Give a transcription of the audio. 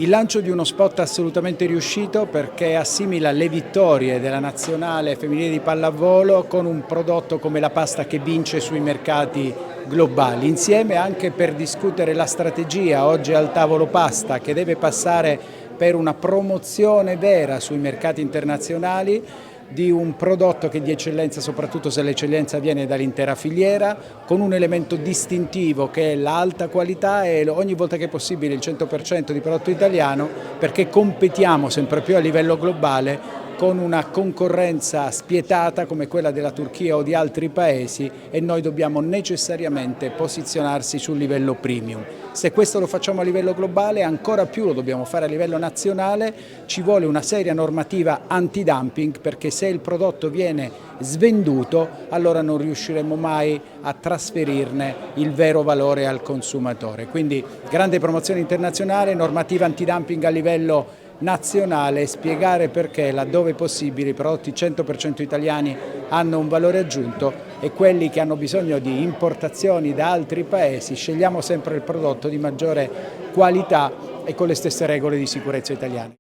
Il lancio di uno spot assolutamente riuscito perché assimila le vittorie della nazionale femminile di pallavolo con un prodotto come la pasta che vince sui mercati globali, insieme anche per discutere la strategia oggi al tavolo pasta che deve passare per una promozione vera sui mercati internazionali di un prodotto che è di eccellenza, soprattutto se l'eccellenza viene dall'intera filiera, con un elemento distintivo che è l'alta qualità e ogni volta che è possibile il 100% di prodotto italiano, perché competiamo sempre più a livello globale con una concorrenza spietata come quella della Turchia o di altri paesi e noi dobbiamo necessariamente posizionarsi sul livello premium. Se questo lo facciamo a livello globale, ancora più lo dobbiamo fare a livello nazionale, ci vuole una seria normativa antidumping perché se il prodotto viene svenduto allora non riusciremo mai a trasferirne il vero valore al consumatore. Quindi grande promozione internazionale, normativa antidumping a livello nazionale, spiegare perché laddove possibile i prodotti 100% italiani hanno un valore aggiunto e quelli che hanno bisogno di importazioni da altri paesi scegliamo sempre il prodotto di maggiore qualità e con le stesse regole di sicurezza italiane.